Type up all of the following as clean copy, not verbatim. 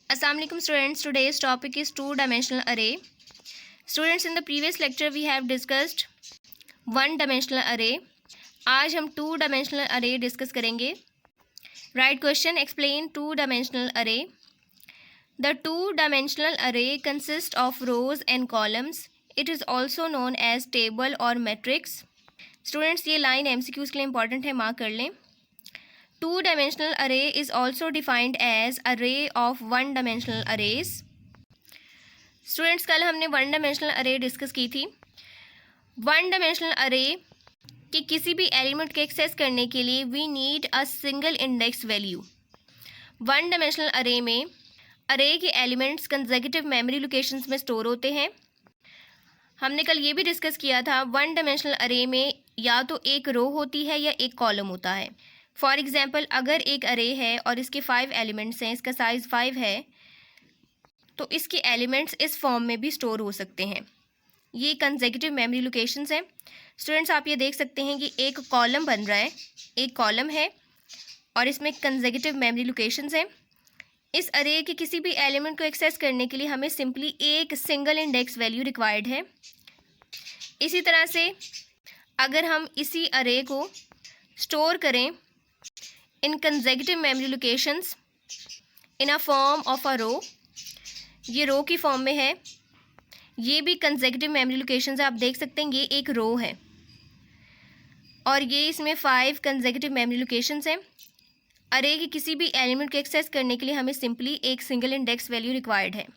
Assalamu alaikum students. Today's topic is two-dimensional array. Students, in the previous lecture we have discussed one-dimensional array. आज हम two-dimensional array discuss करेंगे. Right question, explain two-dimensional array. The two-dimensional array consists of rows and columns. It is also known as table or matrix. Students, ये line MCQs के लिए important है, mark कर लें. Two-dimensional array is also defined as array of one-dimensional arrays. Students, कल हमने one-dimensional array discuss की थी. One-dimensional array के किसी भी element को access करने के लिए we need a single index value. One-dimensional array में array के elements consecutive memory locations में store होते हैं. हमने कल ये भी डिस्कस किया था one-dimensional array में या तो एक रो होती है या एक कॉलम होता है. फॉर एग्ज़ाम्पल, अगर एक अरे है और इसके 5 एलिमेंट्स हैं, इसका साइज़ 5 है, तो इसके एलिमेंट्स इस फॉर्म में भी स्टोर हो सकते हैं. ये कंसेक्यूटिव मेमोरी लोकेशंस हैं. स्टूडेंट्स, आप ये देख सकते हैं कि एक कॉलम बन रहा है, एक कॉलम है और इसमें कंसेक्यूटिव मेमोरी लोकेशंस हैं. इस अरे के किसी भी एलिमेंट को एक्सेस करने के लिए हमें सिंपली एक सिंगल इंडेक्स वैल्यू रिक्वायर्ड है. इसी तरह से अगर हम इसी अरे को स्टोर करें in consecutive memory locations in a form of a row, ये रो की फॉर्म में है, ये भी consecutive memory locations है. आप देख सकते हैं ये एक रो है और ये इसमें 5 consecutive memory locations हैं. अरे के किसी भी एलिमेंट को एक्सेस करने के लिए हमें सिंपली एक सिंगल इंडेक्स वैल्यू रिक्वायर्ड है.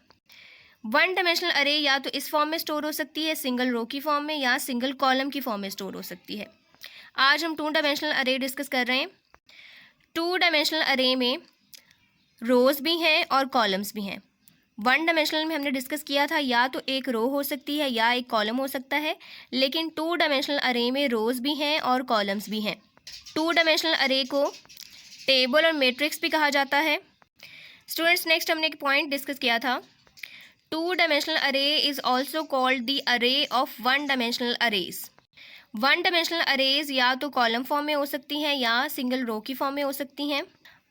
वन डायमेंशनल अरे या तो इस फॉर्म में स्टोर हो सकती है, सिंगल रो की फॉर्म में, या सिंगल कॉलम की फॉर्म में स्टोर हो सकती है. आज हम टू डायमेंशनल अरे डिस्कस कर रहे हैं. टू डायमेंशनल अरे में रोज़ भी हैं और कॉलम्स भी हैं. वन डायमेंशनल में हमने डिस्कस किया था या तो एक रो हो सकती है या एक कॉलम हो सकता है, लेकिन टू डायमेंशनल अरे में रोज़ भी हैं और कॉलम्स भी हैं. टू डायमेंशनल अरे को टेबल और मैट्रिक्स भी कहा जाता है. स्टूडेंट्स, नेक्स्ट हमने एक पॉइंट डिस्कस किया था. टू डायमेंशनल अरे इज़ ऑल्सो कॉल्ड द अरे of one dimensional arrays. One dimensional arrays या तो कॉलम फॉर्म में हो सकती हैं या सिंगल रो की फॉर्म में हो सकती हैं.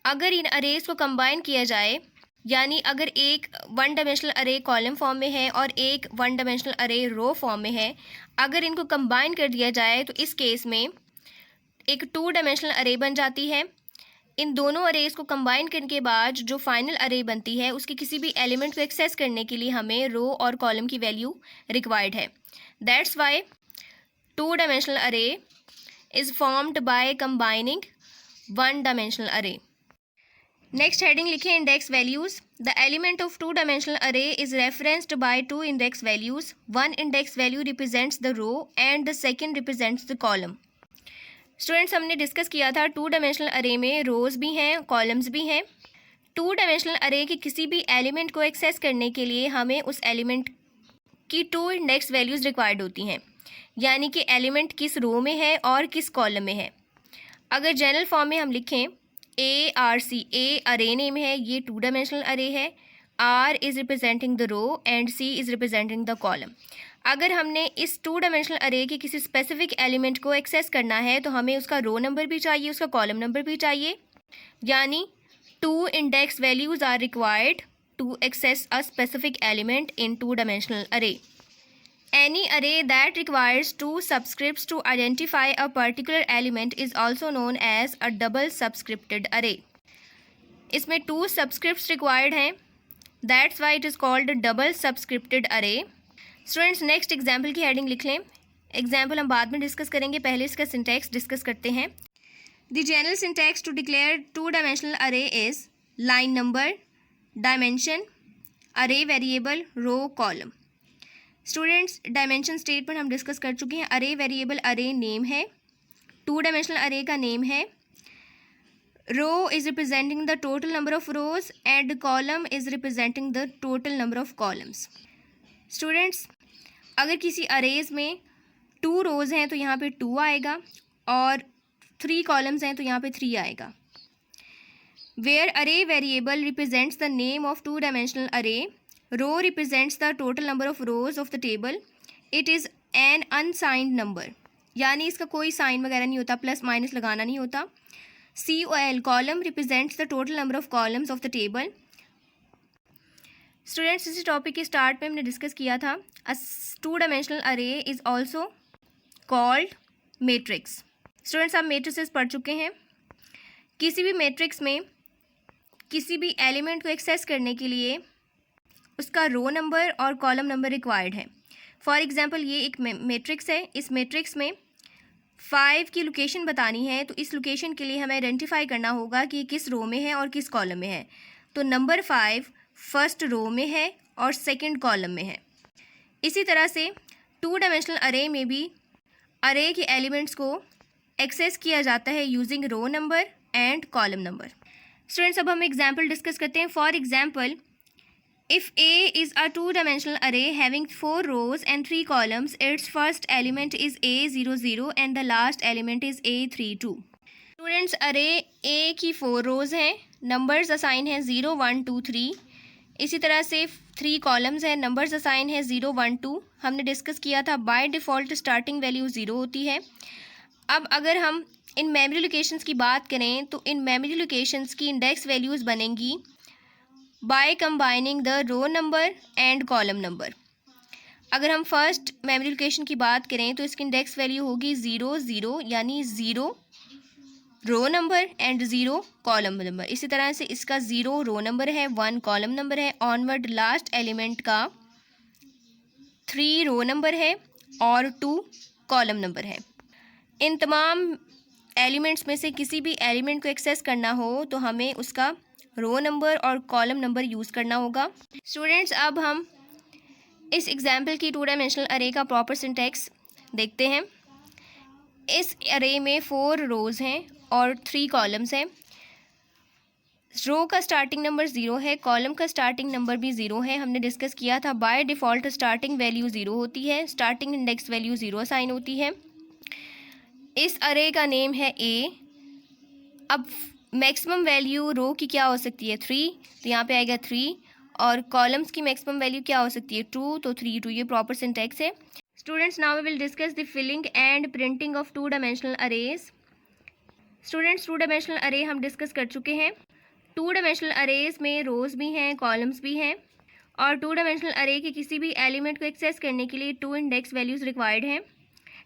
अगर इन अरेज को कंबाइन किया जाए, यानी अगर एक वन डायमेंशनल अरे कॉलम फॉर्म में है और एक वन डायमेंशनल अरे रो फॉर्म में है, अगर इनको कंबाइन कर दिया जाए तो इस केस में एक टू डायमेंशनल अरे बन जाती है. इन दोनों अरेज को कंबाइन करने के बाद जो फाइनल अरे बनती है उसके किसी भी एलिमेंट को एक्सेस करने के लिए हमें रो और कॉलम की वैल्यू रिक्वायर्ड है. That's why two-dimensional array is formed by combining one-dimensional array. Next heading लिखें index values. The element of two-dimensional array is referenced by two index values. One index value represents the row and the second represents the column. Students, हमने discuss किया था to dimensional अरे में रोज़ भी हैं, columns भी हैं. टू डायमेंशनल अरे के किसी भी एलिमेंट को एक्सेस करने के लिए हमें उस एलिमेंट की टू इंडेक्स वैल्यूज़ रिक्वायर्ड होती हैं, यानी कि एलिमेंट किस रो में है और किस कॉलम में है. अगर जनरल फॉर्म में हम लिखें ARC, ए अरे नेम है, ये टू डायमेंशनल अरे है, R is representing the row and C is representing the column. अगर हमने इस टू डायमेंशनल अरे के किसी स्पेसिफिक एलिमेंट को एक्सेस करना है तो हमें उसका रो नंबर भी चाहिए, उसका कॉलम नंबर भी चाहिए, यानी two index values are required to access a specific element in two dimensional array. Any array that requires two subscripts to identify a particular element is also known as a double subscripted array. इसमें two subscripts required हैं. That's why it is called a double subscripted array. Students, next example की heading लिख लें. Example हम बाद में discuss करेंगे, पहले इसका syntax डिस्कस करते हैं. The general syntax to declare two-dimensional array is line number, dimension, array variable, row, column. Students, dimension statement हम डिस्कस कर चुके हैं. अरे वेरिएबल अरे नेम है, टू डायमेंशनल अरे का नेम है. Row is representing the total number of rows and column is representing the total number of columns. Students, अगर किसी अरेज में 2 रोज़ हैं तो यहाँ पे 2 आएगा और 3 कॉलम्स हैं तो यहाँ पे 3 आएगा. वेयर अरे variable represents the name of to dimensional अरे, row represents the total number of rows of the table. It is an unsigned number, यानी इसका कोई साइन वगैरह नहीं होता, प्लस माइनस लगाना नहीं होता. COL column represents the total number of columns of the table. Students, इस टॉपिक के स्टार्ट में हमने डिस्कस किया था अ 2 डायमेंशनल अरे is also called matrix. Students, आप मैट्रिसेस पढ़ चुके हैं। किसी भी मैट्रिक्स में किसी भी एलिमेंट को एक्सेस करने के लिए उसका रो नंबर और कॉलम नंबर रिक्वायर्ड है। फॉर एग्जांपल, ये एक मैट्रिक्स है। इस मैट्रिक्स में 5 की लोकेशन बतानी है, तो इस लोकेशन के लिए हमें आइडेंटिफाई करना होगा कि किस रो में है और किस कॉलम में है। तो नंबर 5 फर्स्ट रो में है और सेकंड कॉलम में है। इसी तरह से 2 डायमेंशनल अरे में भी अरे के एलिमेंट्स को एक्सेस किया जाता है using row number and column number. Students, अब हम एग्जाम्पल डिस्कस करते हैं। For example, if A is a 2 dimensional array having 4 rows and 3 columns, its first element is A00 and the last element is A32। Students, अरे ए की 4 rows हैं, numbers assign हैं 0 1 2 3। इसी तरह से 3 कॉलम्स हैं, नंबर्स असाइन है 0 1 2। हमने डिस्कस किया था बाय डिफ़ॉल्ट स्टार्टिंग वैल्यू 0 होती है। अब अगर हम इन मेमोरी लोकेशंस की बात करें तो इन मेमोरी लोकेशंस की इंडेक्स वैल्यूज़ बनेंगी by combining the row number and column number. अगर हम फर्स्ट मेमोरी लोकेशन की बात करें तो इसकी इंडेक्स वैल्यू होगी 0 0, यानी 0 row number and 0 column number. इसी तरह से इसका 0 रो नंबर है, 1 कॉलम नंबर है। ऑनवर्ड लास्ट एलिमेंट का 3 रो नंबर है और 2 कॉलम नंबर है। इन तमाम एलिमेंट्स में से किसी भी एलिमेंट को एक्सेस करना हो तो हमें उसका रो नंबर और कॉलम नंबर यूज़ करना होगा। स्टूडेंट्स, अब हम इस एग्जाम्पल की 2 डायमेंशनल अरे का प्रॉपर सिंटैक्स देखते हैं। इस अरे में 4 रोज़ हैं और 3 कॉलम्स हैं। रो का स्टार्टिंग नंबर 0 है, कॉलम का स्टार्टिंग नंबर भी 0 है। हमने डिस्कस किया था बाय डिफ़ॉल्ट स्टार्टिंग वैल्यू 0 होती है, स्टार्टिंग इंडेक्स वैल्यू 0 असाइन होती है। इस अरे का नेम है ए। अब मैक्सिमम वैल्यू रो की क्या हो सकती है 3, तो यहाँ पे आएगा 3। और कॉलम्स की मैक्सिमम वैल्यू क्या हो सकती है 2, तो 3 2। ये प्रॉपर सिंटैक्स है। Students, now we will discuss the filling and printing of 2 dimensional arrays. Students, 2 dimensional array हम डिस्कस कर चुके हैं। 2 डायमेंशनल अरेज में रोज़ भी हैं, कॉलम्स भी हैं। और 2 डायमेंशनल अरे के किसी भी एलिमेंट को एक्सेस करने के लिए 2 इंडेक्स वैल्यूज़ रिक्वायर्ड हैं।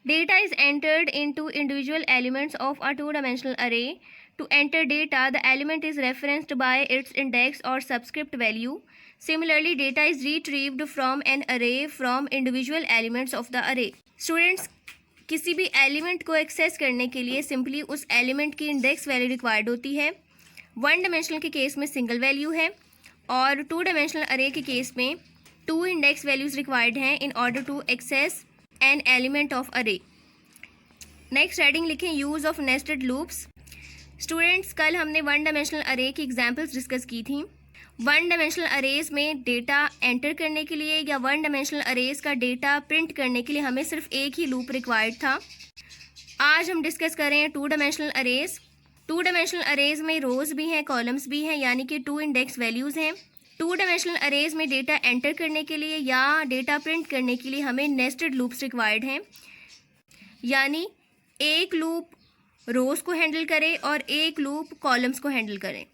Data is entered into individual elements of a 2-dimensional array. To enter data, the element is referenced by its index or subscript value. Similarly, data is retrieved from an array from individual elements of the array. Students, किसी भी element को access करने के लिए simply उस element की index value required होती है। 1 डायमेंशनल के केस में सिंगल वैल्यू है और 2 डायमेंशनल अरे के केस में 2 इंडेक्स वैल्यूज़ रिक्वायर्ड हैं in order to access an element of array. Next heading लिखें, use of nested loops. Students, कल हमने 1 डायमेंशनल अरे की एग्जांपल्स डिस्कस की थी। 1 डायमेंशनल अरेज में डेटा एंटर करने के लिए या 1 डायमेंशनल अरेज का डेटा प्रिंट करने के लिए हमें सिर्फ एक ही लूप रिक्वायर्ड था। आज हम डिस्कस कर रहे हैं 2 डायमेंशनल अरेज। 2 डायमेंशनल अरेज में रोज़ भी हैं, कॉलम्स भी हैं, यानी कि 2 इंडेक्स वैल्यूज़ हैं। 2 डायमेंशनल अरेज में डेटा एंटर करने के लिए या डेटा प्रिंट करने के लिए हमें नेस्टेड लूप्स रिक्वायर्ड हैं, यानी एक लूप रोज़ को हैंडल करे और एक लूप कॉलम्स को हैंडल करें।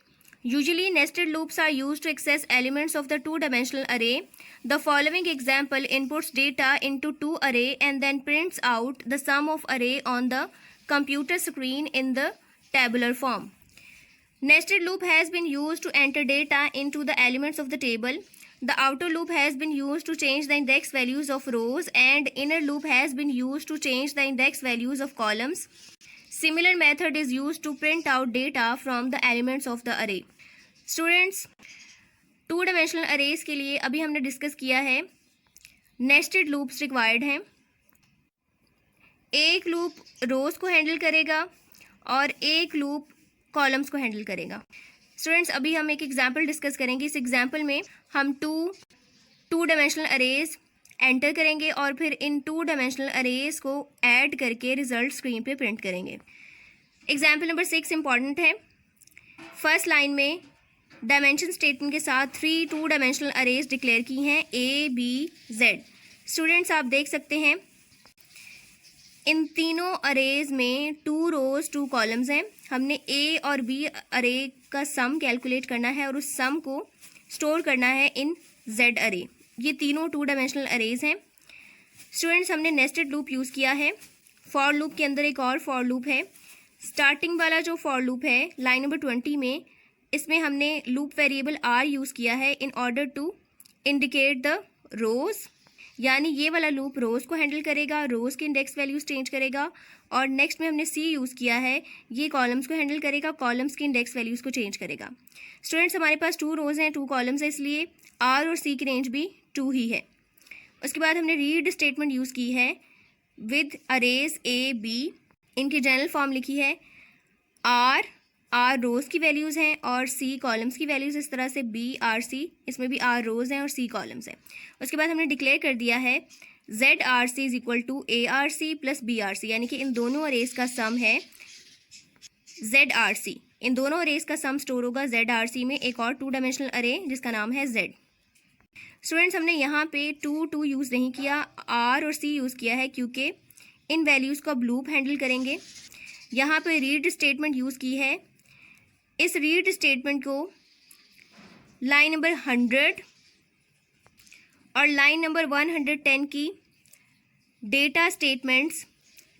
Usually nested loops are used to access elements of the 2 dimensional array. The following example inputs data into 2 array and then prints out the sum of array on the computer screen in the tabular form. Nested loop has been used to enter data into the elements of the table. The outer loop has been used to change the index values of rows and inner loop has been used to change the index values of columns. Similar method is used to print out data from the elements of the array. Students, 2 dimensional arrays के लिए अभी हमने discuss किया है nested loops required हैं। एक loop रोज़ को handle करेगा और एक लूप कॉलम्स को हैंडल करेगा। स्टूडेंट्स, अभी हम एक एग्जांपल डिस्कस करेंगे। इस एग्जांपल में हम 2 डायमेंशनल अरेज एंटर करेंगे और फिर इन 2 डायमेंशनल अरेज को ऐड करके रिजल्ट स्क्रीन पे प्रिंट करेंगे। एग्जांपल नंबर 6 इंपॉर्टेंट है। फर्स्ट लाइन में डायमेंशन स्टेटमेंट के साथ 3 2 डायमेंशनल अरेज डिक्लेयर की हैं, A B Z। स्टूडेंट्स, आप देख सकते हैं इन तीनों अरेज में 2 रोज़ 2 कॉलम्स हैं। हमने ए और बी अरे का सम कैलकुलेट करना है और उस सम को स्टोर करना है इन जेड अरे। ये तीनों 2 डायमेंशनल अरेज हैं। स्टूडेंट्स, हमने नेस्टेड लूप यूज़ किया है। फॉर लूप के अंदर एक और फॉर लूप है। स्टार्टिंग वाला जो फॉर लूप है लाइन नंबर 20 में, इसमें हमने लूप वेरिएबल आर यूज़ किया है in order to indicate the rows, यानी ये वाला लूप रोज़ को हैंडल करेगा, रोज़ के इंडेक्स वैल्यूज़ चेंज करेगा। और नेक्स्ट में हमने सी यूज़ किया है, ये कॉलम्स को हैंडल करेगा, कॉलम्स के इंडेक्स वैल्यूज़ को चेंज करेगा। स्टूडेंट्स, हमारे पास 2 रोज़ हैं, 2 कॉलम्स हैं, इसलिए आर और सी की रेंज भी 2 ही है। उसके बाद हमने रीड स्टेटमेंट यूज़ की है विद अरेज ए बी। इनकी जनरल फॉर्म लिखी है आर रोज़ की वैल्यूज़ हैं और सी कॉलम्स की वैल्यूज़, इस तरह से बी आर सी, इसमें भी आर रोज़ हैं और सी कॉलम्स हैं। उसके बाद हमने डिक्लेयर कर दिया है Z R C is equal to A R C plus B R C, यानी कि इन दोनों अरेज का सम है जेड आर सी। इन दोनों अरेज का सम स्टोर होगा जेड आर सी में एक और 2 डायमेंशनल अरे जिसका नाम है जेड। स्टूडेंट्स, हमने यहाँ पे 2 यूज़ नहीं किया, आर और सी यूज़ किया है क्योंकि इन वैल्यूज़ को अब लूप हैंडल करेंगे। यहाँ पे रीड स्टेटमेंट यूज़ की है। इस रीड स्टेटमेंट को लाइन नंबर 100 और लाइन नंबर 110 की data statements,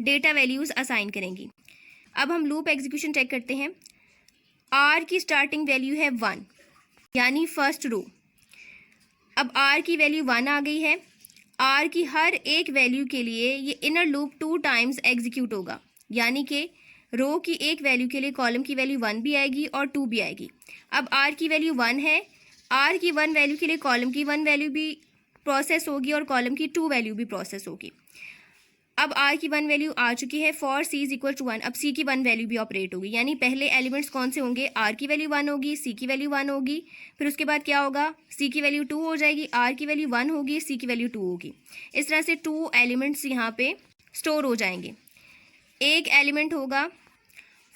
data values assign करेंगी। अब हम लूप एग्जीक्यूशन चेक करते हैं। आर की स्टार्टिंग वैल्यू है 1, यानी फर्स्ट रो। अब आर की वैल्यू 1 आ गई है। आर की हर एक वैल्यू के लिए ये इनर लूप 2 टाइम्स एग्जीक्यूट होगा, यानी कि रो की एक वैल्यू के लिए कॉलम की वैल्यू 1 भी आएगी और 2 भी आएगी। अब आर की वैल्यू 1 है, आर की 1 वैल्यू के लिए कॉलम की 1 वैल्यू भी प्रोसेस होगी और कॉलम की 2 वैल्यू भी प्रोसेस होगी। अब आर की 1 वैल्यू आ चुकी है, for C is equal to 1। अब सी की 1 वैल्यू भी ऑपरेट होगी, यानी पहले एलिमेंट्स कौन से होंगे, आर की वैल्यू 1 होगी, सी की वैल्यू 1 होगी, फिर उसके बाद क्या होगा, सी की वैल्यू 2 हो जाएगी, आर की वैल्यू 1 होगी, सी की वैल्यू 2 होगी। इस तरह से 2 एलिमेंट्स यहाँ पे स्टोर हो जाएंगे। एक एलिमेंट होगा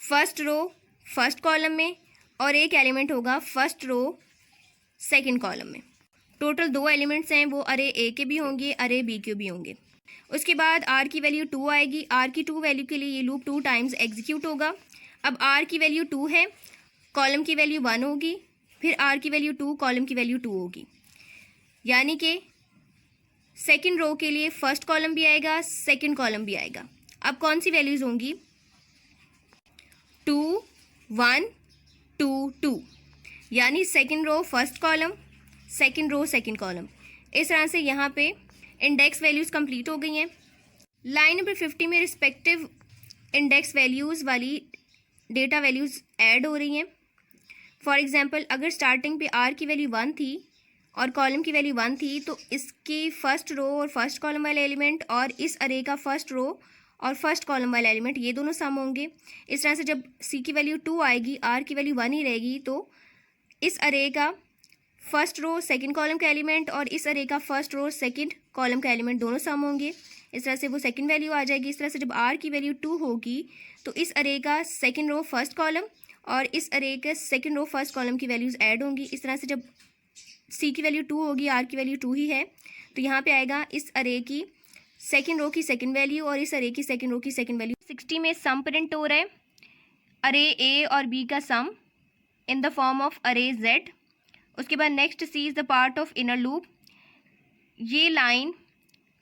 फर्स्ट रो फर्स्ट कॉलम में और एक एलिमेंट होगा फर्स्ट रो सेकंड कॉलम में। टोटल 2 एलिमेंट्स हैं, वो अरे ए के भी होंगे, अरे बी के भी होंगे। उसके बाद आर की वैल्यू 2 आएगी, आर की 2 वैल्यू के लिए ये लूप 2 टाइम्स एग्जीक्यूट होगा। अब आर की वैल्यू 2 है, कॉलम की वैल्यू 1 होगी, फिर आर की वैल्यू 2, कॉलम की वैल्यू 2 होगी, यानी कि सेकंड रो के लिए फर्स्ट कॉलम भी आएगा, सेकंड कॉलम भी आएगा। अब कौन सी वैल्यूज़ होंगी, 2 1 2 2, यानी second row first column, second row second column. इस तरह से यहाँ पे इंडेक्स वैल्यूज़ कंप्लीट हो गई हैं। लाइन नंबर 50 में रिस्पेक्टिव इंडेक्स वैल्यूज़ वाली डेटा वैल्यूज़ ऐड हो रही हैं। फॉर एग्जांपल, अगर स्टार्टिंग पे आर की वैल्यू 1 थी और कॉलम की वैल्यू 1 थी, तो इसकी फर्स्ट रो और फर्स्ट कॉलम वाले एलिमेंट और इस अरे का फर्स्ट रो और फर्स्ट कॉलम वाला एलिमेंट, ये दोनों सम होंगे। इस तरह से जब सी की वैल्यू 2 आएगी, आर की वैल्यू 1 ही रहेगी, तो इस अरे का फर्स्ट रो सेकंड कॉलम का एलिमेंट और इस अरे का फर्स्ट रो सेकंड कॉलम का एलिमेंट दोनों सम होंगे। इस तरह से वो सेकंड वैल्यू आ जाएगी। इस तरह से जब आर की वैल्यू 2 होगी तो इस अरे का सेकंड रो फर्स्ट कॉलम और इस अरे के सेकंड रो फर्स्ट कॉलम की वैल्यूज़ ऐड होंगी। इस तरह से जब सी की वैल्यू 2 होगी, आर की वैल्यू 2 ही है, तो यहाँ पे आएगा इस अरे की सेकंड रो की सेकंड वैल्यू और इस अरे की सेकंड रो की सेकंड वैल्यू। 60 में सम प्रिंट हो रहा है, अरे ए और बी का sum in the form of array Z. उसके बाद next C is the part of inner loop. ये लाइन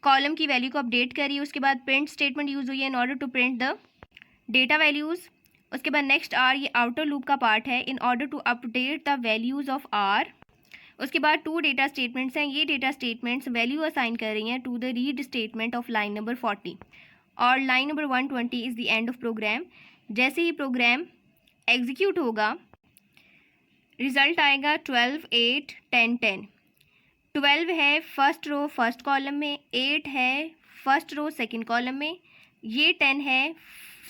कॉलम की वैल्यू को अपडेट करी। उसके बाद प्रिंट स्टेटमेंट यूज़ हुई है in order to print the data values. उसके बाद नेक्स्ट आर, ये आउटर लूप का पार्ट है, in order to update the values of R. उसके बाद 2 डेटा स्टेटमेंट्स हैं। ये डेटा स्टेटमेंट्स वैल्यू असाइन कर रही हैं to the read statement of line number 40 और line number 120 is the end of program. जैसे ही प्रोग्राम एग्जीक्यूट होगा, रिज़ल्ट आएगा 12 8 10 10। 12 है फर्स्ट रो फर्स्ट कॉलम में, 8 है फर्स्ट रो सेकंड कॉलम में, ये 10 है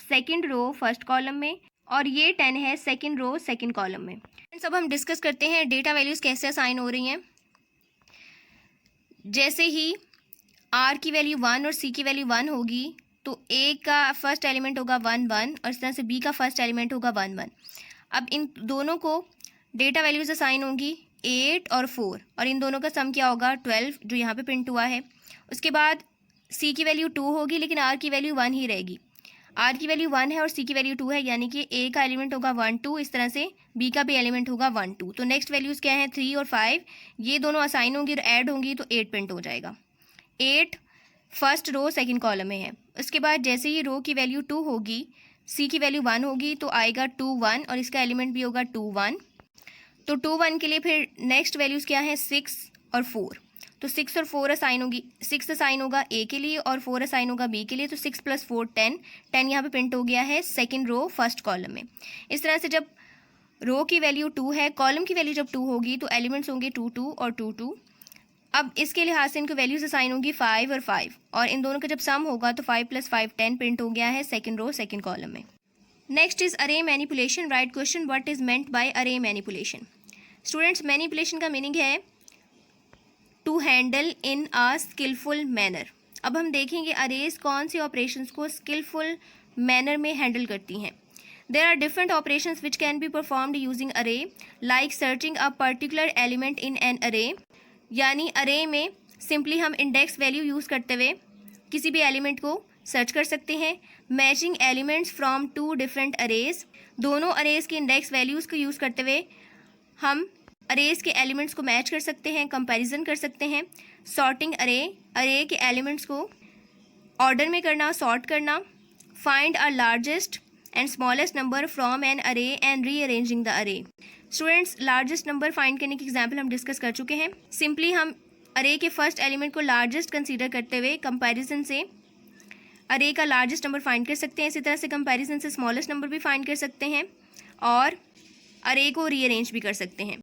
सेकंड रो फर्स्ट कॉलम में और ये 10 है सेकंड रो सेकंड कॉलम में। सब हम डिस्कस करते हैं डेटा वैल्यूज़ कैसे असाइन हो रही हैं। जैसे ही आर की वैल्यू 1 और सी की वैल्यू 1 होगी तो ए का फर्स्ट एलिमेंट होगा 1 1 और इस तरह से बी का फर्स्ट एलिमेंट होगा 1 1। अब इन दोनों को डेटा वैल्यूज़ असाइन होंगी 8 और 4 और इन दोनों का सम क्या होगा 12, जो यहाँ पे प्रिंट हुआ है। उसके बाद सी की वैल्यू 2 होगी लेकिन आर की वैल्यू 1 ही रहेगी। आर की वैल्यू 1 है और सी की वैल्यू 2 है, यानी कि ए का एलिमेंट होगा 1 2, इस तरह से बी का भी एलिमेंट होगा 1 2। तो नेक्स्ट वैल्यूज़ क्या है 3 और 5, ये दोनों असाइन होंगी और ऐड होंगी तो 8 प्रिंट हो जाएगा। 8 फर्स्ट रो सेकंड कॉलम में है। उसके बाद जैसे ही रो की वैल्यू 2 होगी, सी की वैल्यू 1 होगी तो आएगा 2 1 और इसका एलिमेंट भी होगा 2 1। तो 2 1 के लिए फिर नेक्स्ट वैल्यूज़ क्या है 6 और 4। तो 6 और 4 असाइन होगी, 6 असाइन होगा ए के लिए और 4 असाइन होगा बी के लिए। तो 6 + 4 10, 10 यहाँ पे प्रिंट हो गया है सेकंड रो फर्स्ट कॉलम में। इस तरह से जब रो की वैल्यू 2 है, कॉलम की वैल्यू जब 2 होगी तो एलिमेंट्स होंगे 2 2 और 2 2। अब इसके लिहाज से इनको वैल्यूज असाइन होंगी 5 और 5, और इन दोनों का जब सम होगा तो 5 + 5 10 प्रिंट हो गया है सेकंड रो सेकंड कॉलम में। Next is array manipulation. Right question, what is meant by array manipulation. Students, manipulation का मीनिंग है to handle in a skillful manner. अब हम देखेंगे अरेज कौन से ऑपरेशंस को स्किलफुल मैनर में हैंडल करती हैं। There are different operations which can be performed using array, like searching a particular element in an array, यानी अरे में सिंपली हम इंडेक्स वैल्यू यूज़ करते हुए किसी भी एलिमेंट को सर्च कर सकते हैं। Matching elements from 2 different arrays, दोनों अरेज की इंडेक्स वैल्यूज़ को यूज़ करते हुए हम अरेज के एलिमेंट्स को मैच कर सकते हैं, कंपैरिजन कर सकते हैं। सॉर्टिंग अरे, अरे के एलिमेंट्स को ऑर्डर में करना, सॉर्ट करना। Find a largest and smallest number from an array and rearranging the array. Students, largest number find करने की एग्जाम्पल हम डिस्कस कर चुके हैं। सिंपली हम अरे के फर्स्ट एलिमेंट को लार्जेस्ट कंसीडर करते हुए कंपैरिजन से अरे का लार्जेस्ट नंबर फाइंड कर सकते हैं। इसी तरह से कंपैरिजन से स्मॉलेस्ट नंबर भी फाइंड कर सकते हैं और अरे को रीअरेंज भी कर सकते हैं।